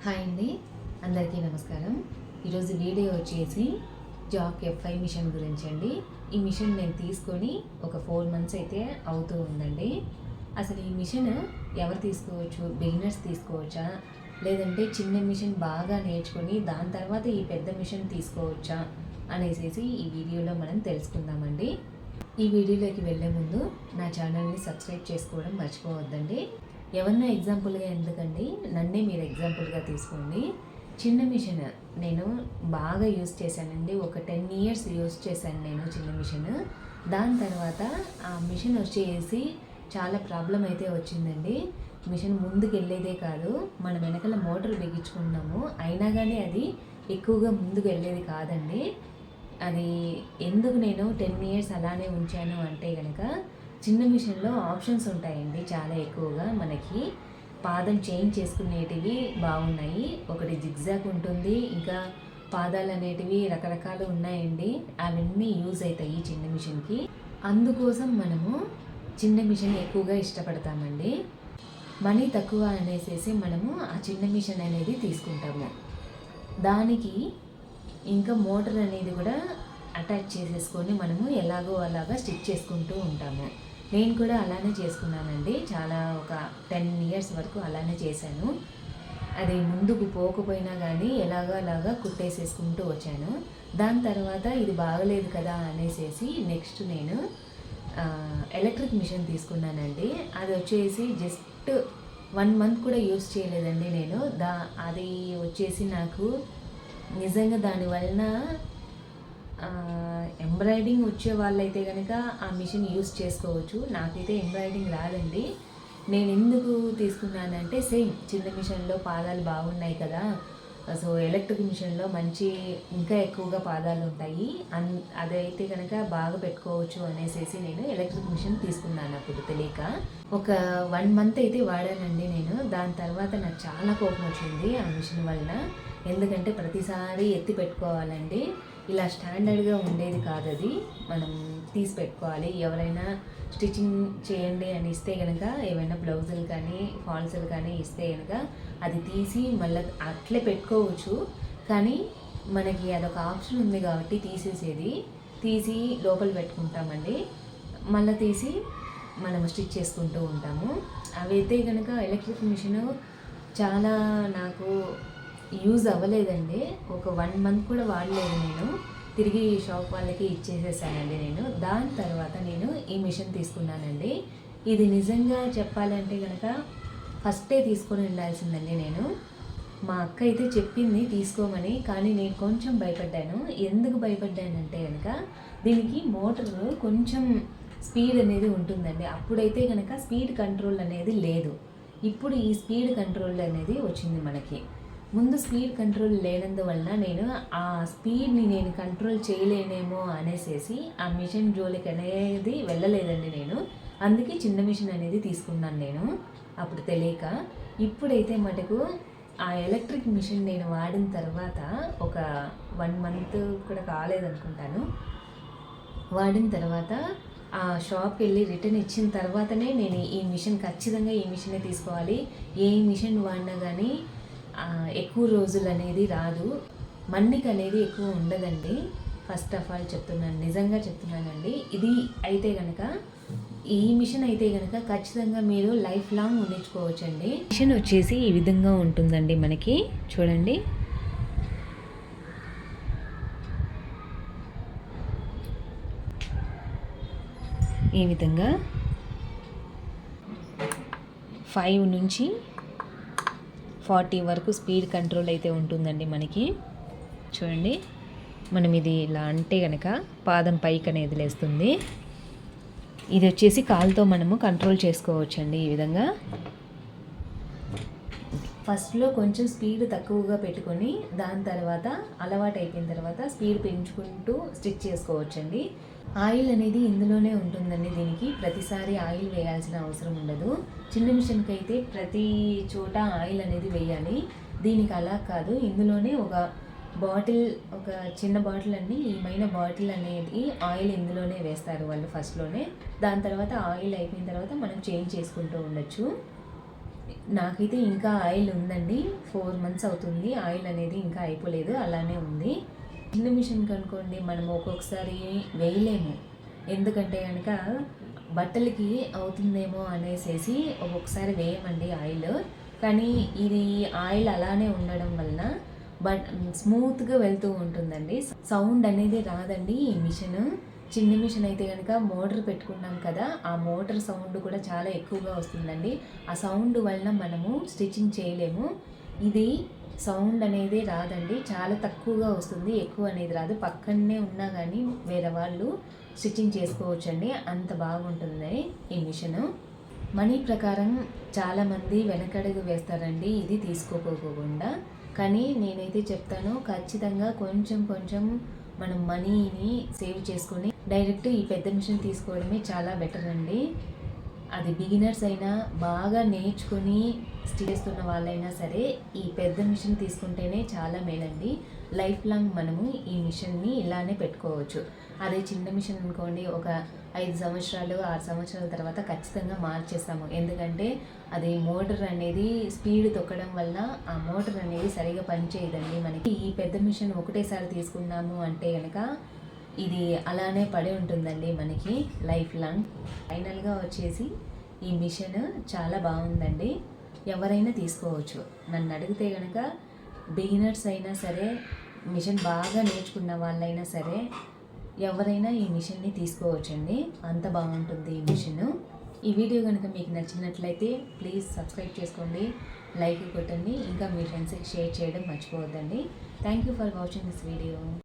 Hi అండి, అందరికీ నమస్కారం. ఈరోజు వీడియో వచ్చేసి జాక్ F5 మిషన్ గురించి అండి. ఈ మిషన్ నేను తీసుకొని ఒక 4 months అయితే అవుతూ ఉందండి. అసలు ఈ మిషన్ ఎవరు తీసుకోవచ్చు? బిగినర్స్ తీసుకోవచ్చా, లేదంటే చిన్న మిషన్ బాగా నేర్చుకొని దాని తర్వాత ఈ పెద్ద మిషన్ తీసుకోవచ్చా అనేసి ఈ వీడియోలో మనం తెలుసుకుందామండి. ఈ వీడియోలోకి వెళ్ళే ముందు నా ఛానల్ని సబ్స్క్రైబ్ చేసుకోవడం మర్చిపోవద్దండి. ఎవరినో ఎగ్జాంపుల్గా ఎందుకండి, నన్నే మీరు ఎగ్జాంపుల్గా తీసుకోండి. చిన్న మిషన్ నేను బాగా యూస్ చేశానండి. ఒక 10 years యూస్ చేశాను నేను చిన్న మిషన్. దాని తర్వాత ఆ మిషన్ వచ్చేసి చాలా ప్రాబ్లం అయితే వచ్చిందండి. మిషన్ ముందుకు వెళ్ళేదే కాదు, మన వెనకాల మోటార్ బిగించుకున్నాము, అయినా కానీ అది ఎక్కువగా ముందుకు వెళ్ళేది కాదండి. అది ఎందుకు నేను 10 years అలానే ఉంచాను అంటే కనుక, చిన్న మిషన్లో ఆప్షన్స్ ఉంటాయండి చాలా ఎక్కువగా. మనకి పాదం చేంజ్ చేసుకునేటివి బాగున్నాయి. ఒకటి జిగ్జాగ్ ఉంటుంది, ఇంకా పాదాలు అనేటివి రకరకాలు ఉన్నాయండి. అవన్నీ యూజ్ అవుతాయి చిన్న మిషన్కి. అందుకోసం మనము చిన్న మిషన్ ఎక్కువగా ఇష్టపడతామండి. మనీ తక్కువ అనేసి మనము ఆ చిన్న మిషన్ అనేది తీసుకుంటాము. దానికి ఇంకా మోటార్ అనేది కూడా అటాచ్ చేసేసుకొని మనము ఎలాగో అలాగా స్టిచ్ చేసుకుంటూ ఉంటాము. నేను కూడా అలానే చేసుకున్నానండి. చాలా ఒక 10 years వరకు అలానే చేశాను. అది ముందుకు పోకపోయినా కానీ ఎలాగో అలాగా కుట్టేసేసుకుంటూ వచ్చాను. దాని తర్వాత ఇది బాగలేదు కదా అనేసి నెక్స్ట్ నేను ఎలక్ట్రిక్ మిషన్ తీసుకున్నానండి. అది వచ్చేసి జస్ట్ 1 month కూడా యూస్ చేయలేదండి నేను. అది వచ్చేసి నాకు నిజంగా దానివలన ఎంబ్రాయిడింగ్ వచ్చే వాళ్ళైతే కనుక ఆ మిషన్ యూస్ చేసుకోవచ్చు. నాకైతే ఎంబ్రాయిడింగ్ రాదండి. నేను ఎందుకు తీసుకున్నానంటే, సేమ్ చిన్న మిషన్లో పాదాలు బాగున్నాయి కదా, సో ఎలక్ట్రిక్ మిషన్లో మంచి ఇంకా ఎక్కువగా పాదాలు ఉంటాయి, అదైతే కనుక బాగా పెట్టుకోవచ్చు అనేసి నేను ఎలక్ట్రిక్ మిషన్ తీసుకున్నాను. అప్పుడు తెలియక ఒక 1 month అయితే వాడానండి నేను. దాని తర్వాత నాకు చాలా కోపం వచ్చింది ఆ మిషన్ వలన. ఎందుకంటే ప్రతిసారి ఎత్తి పెట్టుకోవాలండి. ఇలా స్టాండర్డ్గా ఉండేది కాదు అది. మనం తీసి పెట్టుకోవాలి. ఎవరైనా స్టిచ్చింగ్ చేయండి అని ఇస్తే కనుక, ఏమైనా బ్లౌజులు కానీ ఫాల్స్లు కానీ ఇస్తే కనుక అది తీసి మళ్ళీ అట్లే పెట్టుకోవచ్చు. కానీ మనకి అదొక ఆప్షన్ ఉంది కాబట్టి తీసి లోపల పెట్టుకుంటామండి. మళ్ళీ తీసి మనం స్టిచ్ చేసుకుంటూ ఉంటాము. అవైతే కనుక ఎలక్ట్రిక్ మిషన్ చాలా నాకు యూజ్ అవ్వలేదండి. ఒక 1 month కూడా వాడలేదు నేను. తిరిగి షాప్ వాళ్ళకి ఇచ్చేసేసానండి నేను. దాని తర్వాత నేను ఈ మిషన్ తీసుకున్నానండి. ఇది నిజంగా చెప్పాలంటే కనుక ఫస్టే తీసుకొని ఉండాల్సిందండి నేను. మా అక్క అయితే చెప్పింది తీసుకోమని, కానీ నేను కొంచెం భయపడ్డాను. ఎందుకు భయపడ్డానంటే కనుక, దీనికి మోటార్ కొంచెం స్పీడ్ అనేది ఉంటుందండి. అప్పుడైతే కనుక స్పీడ్ కంట్రోల్ అనేది లేదు. ఇప్పుడు ఈ స్పీడ్ కంట్రోల్ అనేది వచ్చింది మనకి. ముందు స్పీడ్ కంట్రోల్ లేనందువలన నేను ఆ స్పీడ్ని నేను కంట్రోల్ చేయలేనేమో అనేసి ఆ మిషన్ జోలికి అనేది వెళ్ళలేదండి నేను. అందుకే చిన్న మిషన్ అనేది తీసుకున్నాను నేను అప్పుడు తెలియక. ఇప్పుడైతే మటుకు ఆ ఎలక్ట్రిక్ మిషన్ నేను వాడిన తర్వాత ఒక 1 month కూడా కాలేదనుకుంటాను. వాడిన తర్వాత ఆ షాప్కి వెళ్ళి రిటర్న్ ఇచ్చిన తర్వాతనే నేను ఈ మిషన్ ఖచ్చితంగా ఈ మిషనే తీసుకోవాలి. ఏ మిషన్ వాడినా కానీ ఎక్కువ రోజులు అనేది రాదు, మన్నిక అనేది ఎక్కువ ఉండదండి. ఫస్ట్ ఆఫ్ ఆల్ చెప్తున్నాను, నిజంగా చెప్తున్నానండి. ఇది అయితే కనుక, ఈ మిషన్ అయితే కనుక ఖచ్చితంగా మీరు లైఫ్ లాంగ్ ఉండించుకోవచ్చండి. మిషన్ వచ్చేసి ఈ విధంగా ఉంటుందండి మనకి. చూడండి, ఈ విధంగా 5 నుంచి 40 వరకు స్పీడ్ కంట్రోల్ అయితే ఉంటుందండి మనకి. చూడండి, మనం ఇది ఇలా అంటే కనుక పాదం పైకి అనేది లేస్తుంది. ఇది వచ్చేసి కాలుతో మనము కంట్రోల్ చేసుకోవచ్చండి ఈ విధంగా. ఫస్ట్లో కొంచెం స్పీడ్ తక్కువగా పెట్టుకొని దాని తర్వాత అలవాటు అయిపోయిన తర్వాత స్పీడ్ పెంచుకుంటూ స్టిచ్ చేసుకోవచ్చండి. ఆయిల్ అనేది ఇందులోనే ఉంటుందండి. దీనికి ప్రతిసారి ఆయిల్ వేయాల్సిన అవసరం ఉండదు. చిన్న మిషన్కి అయితే ప్రతి చోట ఆయిల్ అనేది వేయాలి. దీనికి అలా కాదు. ఇందులోనే ఒక చిన్న బాటిల్ అండి, ఏమైనా బాటిల్ అనేది ఆయిల్ ఇందులోనే వేస్తారు వాళ్ళు ఫస్ట్లోనే. దాని తర్వాత ఆయిల్ అయిపోయిన తర్వాత మనం చేంజ్ చేసుకుంటూ ఉండొచ్చు. నాకైతే ఇంకా ఆయిల్ ఉందండి, 4 మంత్స్ అవుతుంది, ఆయిల్ అనేది ఇంకా అయిపోలేదు, అలానే ఉంది. చిన్న మిషన్ కనుకోండి మనం ఒక్కొక్కసారి వేయలేము, ఎందుకంటే కనుక బట్టలకి అవుతుందేమో అనేసి ఒక్కొక్కసారి వేయమండి ఆయిల్. కానీ ఇది ఆయిల్ అలానే ఉండడం వలన స్మూత్గా వెళ్తూ ఉంటుందండి, సౌండ్ అనేది రాదండి ఈ మిషన్. చిన్న మిషన్ అయితే కనుక మోటార్ పెట్టుకున్నాం కదా, ఆ మోటార్ సౌండ్ కూడా చాలా ఎక్కువగా వస్తుందండి, ఆ సౌండ్ వలన మనము స్టిచ్చింగ్ చేయలేము. ఇది సౌండ్ అనేది రాదండి, చాలా తక్కువగా వస్తుంది, ఎక్కువ అనేది రాదు. పక్కనే ఉన్నా కానీ వేరే వాళ్ళు స్టిచ్చింగ్ చేసుకోవచ్చండి, అంత బాగుంటుంది ఈ మిషను. మనీ ప్రకారం చాలామంది వెనకడుగు వేస్తారండి ఇది తీసుకోకపోకుండా, కానీ నేనైతే చెప్తాను ఖచ్చితంగా కొంచెం కొంచెం మనం మనీని సేవ్ చేసుకొని డైరెక్ట్ ఈ పెద్ద మిషన్ తీసుకోవడమే చాలా బెటర్ అండి. అది బిగినర్స్ అయినా బాగా నేర్చుకొని చేస్తున్న వాళ్ళైనా సరే ఈ పెద్ద మిషన్ తీసుకుంటేనే చాలా మేలండి. లైఫ్ లాంగ్ మనము ఈ మిషన్ని ఇలానే పెట్టుకోవచ్చు. అదే చిన్న మిషన్ అనుకోండి, ఒక 5 సంవత్సరాలు 6 సంవత్సరాల తర్వాత ఖచ్చితంగా మార్చేస్తాము, ఎందుకంటే అది మోటార్ అనేది స్పీడ్ తొక్కడం వల్ల ఆ మోటార్ అనేది సరిగా పనిచేయదండి మనకి. ఈ పెద్ద మిషన్ ఒకటేసారి తీసుకున్నాము అంటే కనుక ఇది అలానే పడి ఉంటుందండి మనకి లైఫ్ లాంగ్. ఫైనల్గా వచ్చేసి ఈ మిషన్ చాలా బాగుందండి, ఎవరైనా తీసుకోవచ్చు. నన్ను అడిగితే కనుక బిగినర్స్ అయినా సరే, మిషన్ బాగా నేర్చుకున్న వాళ్ళైనా సరే, ఎవరైనా ఈ మిషన్ని తీసుకోవచ్చండి, అంత బాగుంటుంది ఈ మిషన్. ఈ వీడియో కనుక మీకు నచ్చినట్లయితే ప్లీజ్ సబ్స్క్రైబ్ చేసుకోండి, లైక్ కొట్టండి, ఇంకా మీ ఫ్రెండ్స్కి షేర్ చేయడం మర్చిపోవద్దండి. Thank you for watching this video.